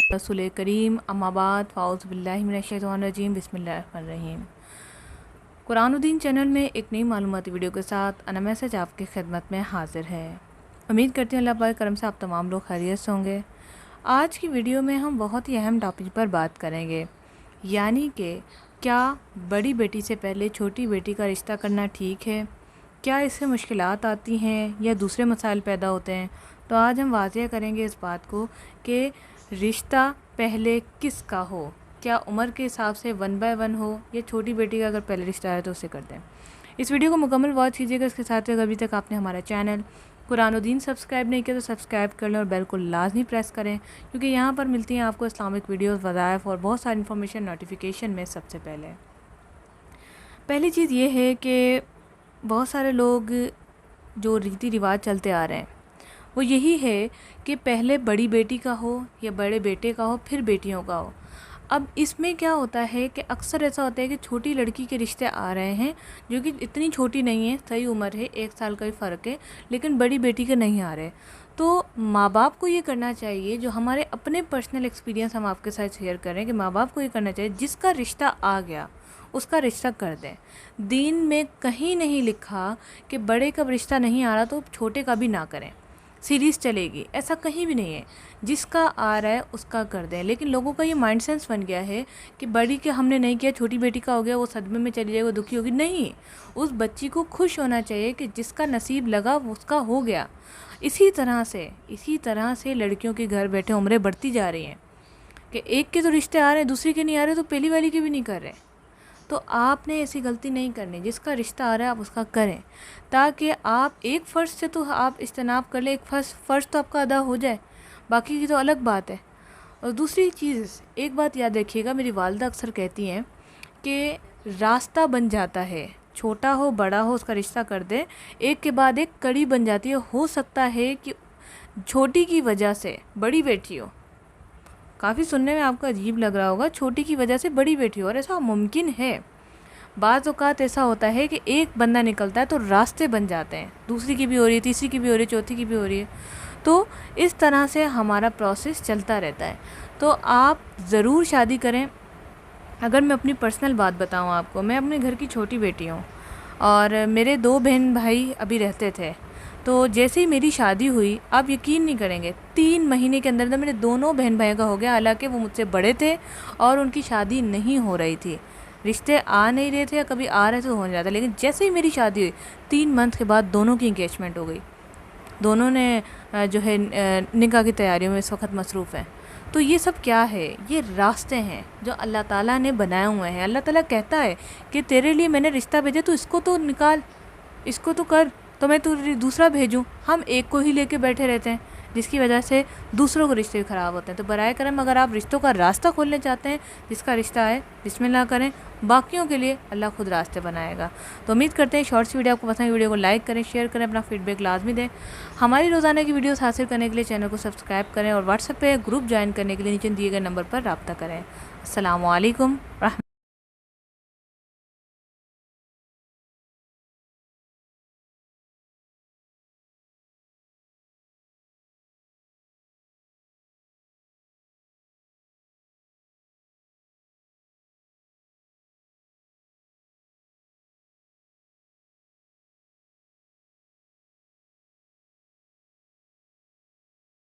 रसूल करीम अम्माबाद फ़ाउज़ु बिल्लाहि मिनश्शैतानिर्रजीम बिस्मिल्लाहिर्रहमानिर्रहीम। कुरानुद्दीन चैनल में एक नई मालूमाती वीडियो के साथ अना मैसेज आपकी खिदमत में हाजिर है। उम्मीद करती हूँ अल्लाह पाक करम से आप तमाम लोग खैरियत से होंगे। आज की वीडियो में हम बहुत ही अहम टॉपिक पर बात करेंगे, यानी कि क्या बड़ी बेटी से पहले छोटी बेटी का रिश्ता करना ठीक है, क्या इससे मुश्किलात आती हैं या दूसरे मसाइल पैदा होते हैं। तो आज हम वाज़ेह करेंगे इस बात को कि रिश्ता पहले किसका हो, क्या उम्र के हिसाब से 1 बाय 1 हो या छोटी बेटी का अगर पहले रिश्ता है तो उसे कर दें। इस वीडियो को मुकम्मल वॉच कीजिएगा। इसके साथ अगर अभी तक आपने हमारा चैनल कुरानुद्दीन सब्सक्राइब नहीं किया तो सब्सक्राइब कर लें और बेल को लाजमी प्रेस करें, क्योंकि यहाँ पर मिलती हैं आपको इस्लामिक वीडियोस, वज़ाइफ और बहुत सारी इन्फॉर्मेशन नोटिफिकेशन में सबसे पहली चीज़ ये है कि बहुत सारे लोग जो रीति रिवाज चलते आ रहे हैं वो यही है कि पहले बड़ी बेटी का हो या बड़े बेटे का हो फिर बेटियों का हो। अब इसमें क्या होता है कि अक्सर ऐसा होता है कि छोटी लड़की के रिश्ते आ रहे हैं जो कि इतनी छोटी नहीं है, सही उम्र है, 1 साल का ही फ़र्क है, लेकिन बड़ी बेटी के नहीं आ रहे। तो माँ बाप को ये करना चाहिए, जो हमारे अपने पर्सनल एक्सपीरियंस हम आपके साथ शेयर करें, कि माँ बाप को ये करना चाहिए जिसका रिश्ता आ गया उसका रिश्ता कर दें। दीन में कहीं नहीं लिखा कि बड़े का रिश्ता नहीं आ रहा तो छोटे का भी ना करें, सीरीज़ चलेगी, ऐसा कहीं भी नहीं है। जिसका आ रहा है उसका कर दें। लेकिन लोगों का ये माइंड सेंस बन गया है कि बड़ी के हमने नहीं किया, छोटी बेटी का हो गया, वो सदमे में चली जाएगी, वो दुखी होगी। नहीं, उस बच्ची को खुश होना चाहिए कि जिसका नसीब लगा उसका हो गया। इसी तरह से लड़कियों के घर बैठे उम्रें बढ़ती जा रही हैं कि एक के तो रिश्ते आ रहे हैं, दूसरी के नहीं आ रहे, तो पहली वाली के भी नहीं कर रहे। तो आपने ऐसी गलती नहीं करनी, जिसका रिश्ता आ रहा है आप उसका करें, ताकि आप एक फ़र्ज़ से तो आप इज्तनाब कर ले, एक फ़र्ज़ तो आपका अदा हो जाए, बाकी की तो अलग बात है। और दूसरी चीज़, एक बात याद रखिएगा, मेरी वालिदा अक्सर कहती हैं कि रास्ता बन जाता है, छोटा हो बड़ा हो उसका रिश्ता कर दें, एक के बाद एक कड़ी बन जाती है। हो सकता है कि छोटी की वजह से बड़ी बेटी हो, काफ़ी सुनने में आपको अजीब लग रहा होगा, छोटी की वजह से बड़ी बेटी हो, और ऐसा मुमकिन है। बाज़ औक़ात ऐसा होता है कि एक बंदा निकलता है तो रास्ते बन जाते हैं, दूसरी की भी हो रही है, तीसरी की भी हो रही है, चौथी की भी हो रही है। तो इस तरह से हमारा प्रोसेस चलता रहता है। तो आप ज़रूर शादी करें। अगर मैं अपनी पर्सनल बात बताऊं आपको, मैं अपने घर की छोटी बेटी हूं और मेरे 2 बहन भाई अभी रहते थे। तो जैसे ही मेरी शादी हुई, आप यकीन नहीं करेंगे, 3 महीने के अंदर मेरे दोनों बहन भाइयों का हो गया। हालांकि वो मुझसे बड़े थे और उनकी शादी नहीं हो रही थी, रिश्ते आ नहीं रहे थे, या कभी आ रहे थे तो हो नहीं रहा था। लेकिन जैसे ही मेरी शादी हुई, 3 मंथ के बाद दोनों की इंगेजमेंट हो गई। दोनों ने जो है निकाह की तैयारियों में इस वक्त मसरूफ़ हैं। तो ये सब क्या है? ये रास्ते हैं जो अल्लाह ताला ने बनाए हुए हैं। अल्लाह ताला कहता है कि तेरे लिए मैंने रिश्ता भेजा, तो इसको तो निकाल, इसको तो कर, तो मैं तुझे दूसरा भेजूं। हम एक को ही लेके बैठे रहते हैं, जिसकी वजह से दूसरों को रिश्ते भी ख़राब होते हैं। तो बराए करम, अगर आप रिश्तों का रास्ता खोलने चाहते हैं, जिसका रिश्ता है बिस्मिल्लाह करें, बाकियों के लिए अल्लाह खुद रास्ते बनाएगा। तो उम्मीद करते हैं शॉर्ट्स वीडियो आपको पसंद है। वीडियो को लाइक करें, शेयर करें, अपना फीडबैक लाजमी दें। हमारी रोज़ाना की वीडियोस हासिल करने के लिए चैनल को सब्सक्राइब करें और व्हाट्सएप पे ग्रुप ज्वाइन करने के लिए नीचे दिए गए नंबर पर रब्ता करें। अस्सलामु अलैकुम।